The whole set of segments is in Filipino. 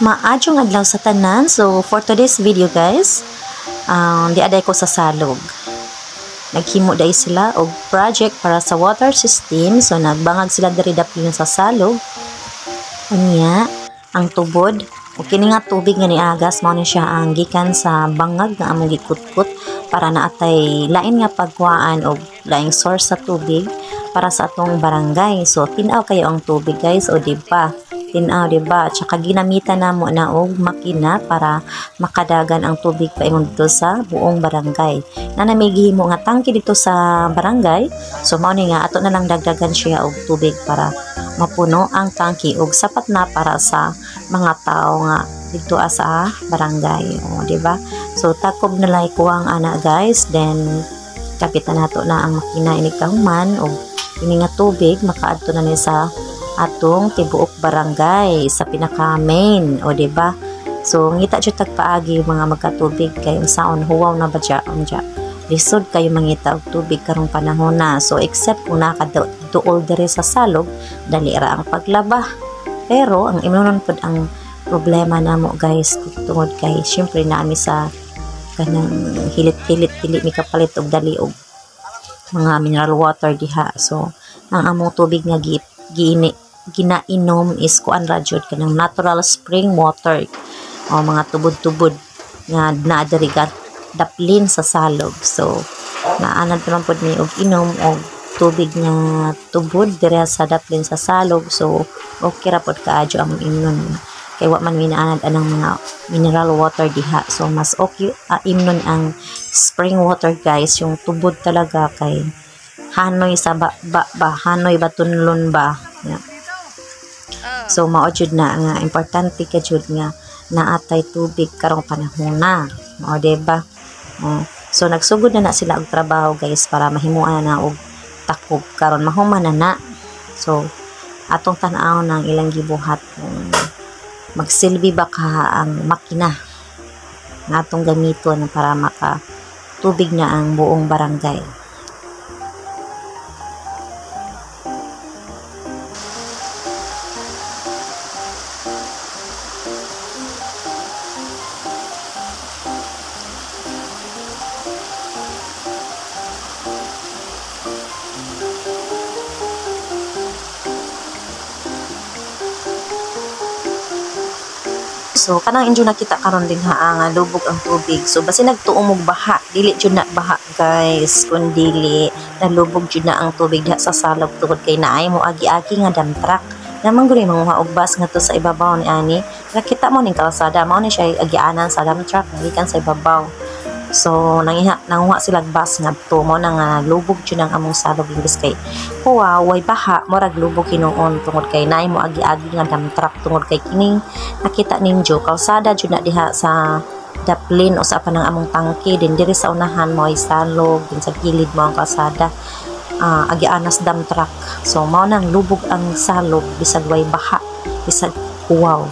Maadjong adlaw sa tanan. So for today's video guys, di aday ko sa salog. Naghimo day sila og project para sa water system. So nagbangag sila diri daplin sa salog. Unya ang tubod o kini nga tubig nga niagas mao ni siya ang gikan sa bangag nga among gikutkot para naatay lain nga pagkuhaan og laing source sa tubig para sa atong barangay. So tinaw kayo ang tubig guys, o di ba? Tinaw, diba? Tsaka ginamitan na mo na og makina para makadagan ang tubig paingon dito sa buong barangay. Na namigihimo nga tangke dito sa barangay. So mao ni nga ato na lang dagdagan siya og tubig para mapuno ang tangke og sapat na para sa mga tao nga dito sa barangay. O diba? So takob na lay kuwang ana guys. Then kapitan nato na ang makina ini kahuman og ini nga tubig makaadto na ni sa atong tibuok barangay sa pinaka main, o diba? So ngita jud tagpaagi mga magkatubig kay saon huwaw na badya unja lisod kayo mangita og tubig karong panahon na. So except kung nakaduol diri sa salog dali ra ang paglaba, pero ang imnon pud ang problema namo guys tungod kay syempre naami sa kanang hilit-hilit dili mi kapalit og dali og mga mineral water diha. So ang among tubig nga ginainom is kuan ra jud kanang natural spring water o mga tubod-tubod nga naadiri daplin sa salog. So naanad naman pod mi og inom og tubig nga tubod diri sa daplin sa salog. So okay ra pod kaadyo ang imnon kay wa man minaanad anang mga mineral water diha. So mas okay imnon ang spring water guys, yung tubod talaga kay hanoy sa hanoy batunlon ba yeah. So mao jud na nga importante ka jud nga naatay tubig karong panahon na, o diba? So nagsugod na sila og trabaho guys para mahimuan na og takob karon mahuman na. So atong tan-aw ng ilang gibuhat magsilbi ba ka ang makina nga atong gamiton para maka tubig na ang buong barangay. So kanang injo nakita karon din nga lubog ang tubig. So basi nagtuong og baha, dili jud na baha guys, kun dili nalubog jud na ang tubig diha sa salog tungod kay naay mo agi-agi nga dump truck. Naman guri manguha og bus nga to sa ibabaw ni ani. Nakita mo ning kalsada, mao ni siya agianan sa dump truck gikan sa ibabaw. So nanguha sila bus nga to mo nang lubog jud ang among salog imbis kay kuwa way baha murag lubog hinuon tungod kay naay mo agi-agi nga dump truck tungod kay kining nakita ninyo kalsada jud na diha sa daplin o sa panang among tangke din diri sa unahan mo ay salog din sa gilid mo ang kalsada agianas dump truck. So mao nang lubog ang salog bisag way baha bisag kuwaw.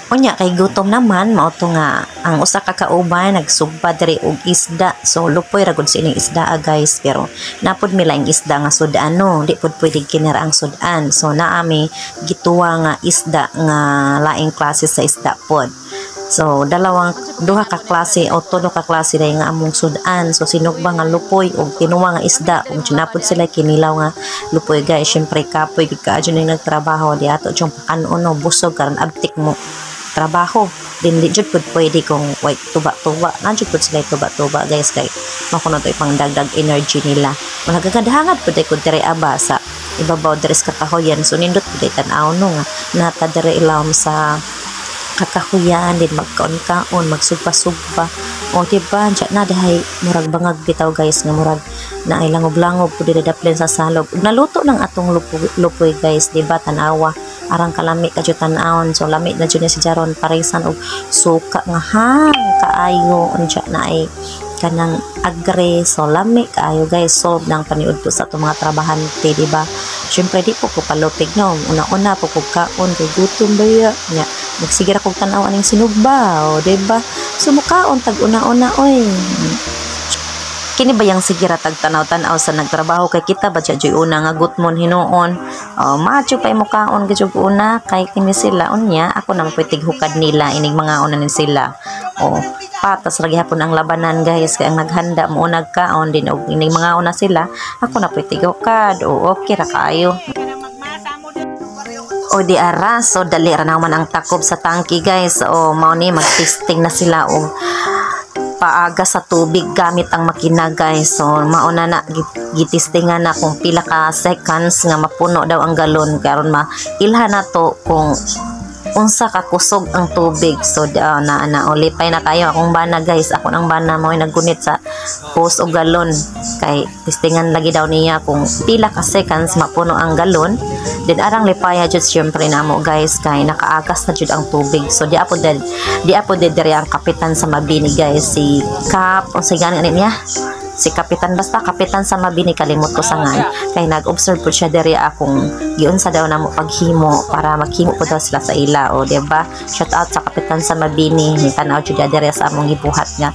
Unya kay gutom naman mao to nga ang usa ka kauban nagsugba diri og isda. So lupoy ra gud sining isda guys, pero napod mi laing isda nga sudan no, di pud pwede kinira ang sudan. So naami gituwa nga isda nga laing klase sa isda pod. So duha ka klase o tulo ka klase dai nga among sudan. So sinugba nga lupoy og tinuwa nga isda ug napod sila kinilaw nga lupoy guys. Syempre kapoy gid kaadyo ning nagtrabaho di ato jung pakanon no busog karon abtik mo trabaho din di jud pud pwede kung wait tuba-tuba na jud pud sila tuba-tuba guys kay makuno to ipang dagdag energy nila. Magagadahangat pud ko diri aba sa ibabaw diri sa kakahoyan. So nindot pud tan-aw no nga nata diri ilawom sa kakahuyan din magkaon-kaon magsugpa-sugpa o diba dyan na dahay murag bangag bitaw guys nga murag na ilangob-langob pud daplin sa salog ug naluto ng atong lupoy guys, diba tanawa arang kalami kadyo tan-awon. So lami na jud ni si jaron parisan og suka nga hang kaayo unja na ay kanang agre, so lami kaayo guys, solve ng paniud ko sa itong mga trabahante, diba? Syempre di po ko palupig no, una-una po ko kaon kay gutom ba ya nya nagsigira kog tan-aw aning sinugba, o diba? So mukaon tag una-una oy. Kini ba yang sigira tag tanaw-tanaw sa nagtrabaho kay kita ba joy una nga gutmon hinuon. Macho pay mukaon gyud una kay kini sila unya ako nang pwedeng hukad nila inig mga una ni sila. Patas lagi hapon ang labanan guys, kay ang naghanda mo nagkaon din og inig mga una sila ako na pwedeng hukad. Okay ra kayo. Di ara, so dali ra naman ang takob sa tangki guys. Mao ni mag-testing na sila og paaga sa tubig gamit ang makina guys. So mauna na gitistingan na kung pila ka seconds nga mapuno daw ang galon karon mailhan na to kung unsa ka kusog ang tubig. So ulipay na kayo akong bana guys. Ako nang bana mo naggunit sa hose o galon kay tistingan lagi daw niya kung pila ka seconds mapuno ang galon. Then arang lipaya jud syempre namo guys kay nakaagas na jud ang tubig. So di apo diri ang kapitan sa Mabini guys, si Kap o si gani niya, si kapitan, basta kapitan sa Mabini, kalimot ko sa ngan kay nag-observe po siya diri akong giunsa daw namo paghimo para maghimo po daw sila sa ila, o diba? Shout out sa kapitan sa Mabini, ni tanaw jud diri sa among gibuhat nga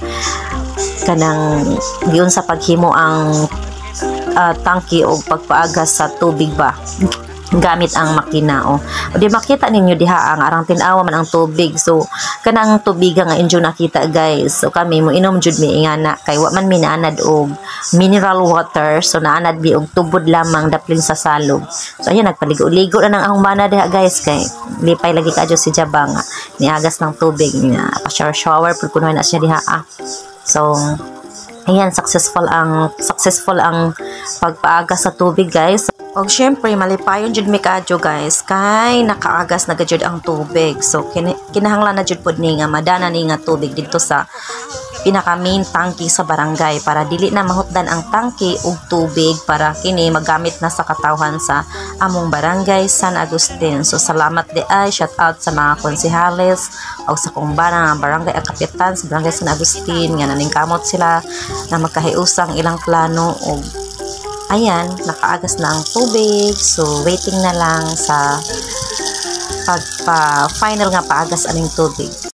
kanang giunsa paghimo ang tangki o pagpaagas sa tubig ba gamit ang makina. Di makita ninyo diha ang arang tinawa man ang tubig. So kanang tubiga nga injo nakita guys. So kami mo inom jud mi ingana kay wa man mi naanad og mineral water, so naanad bi og tubod lamang daplin sa salog. So ayan nagpaligo-ligo na nang akong bana diha guys kay lipay lagi kadyo si Jabang niagas ng tubig niya pa shower pud kuno na siya diha. So ayan, successful ang pagpaagas sa tubig guys. Og syempre malipayon jud mi kadyo guys kay nakaagas na gajud ang tubig. So kinahanglan na jud pod ni nga madana ni nga tubig dito sa pinaka main tangki sa barangay para dili na mahutdan ang tangki og tubig para kini magamit na sa katawhan sa among barangay San Agustin. So salamat di ay, shout out sa mga konsehales o sa kumbana nga barangay at kapitan sa barangay San Agustin nga naningkamot sila na magkahiusang ilang plano og ayan, nakaagas na ang tubig. So waiting na lang sa final nga paagas aning tubig.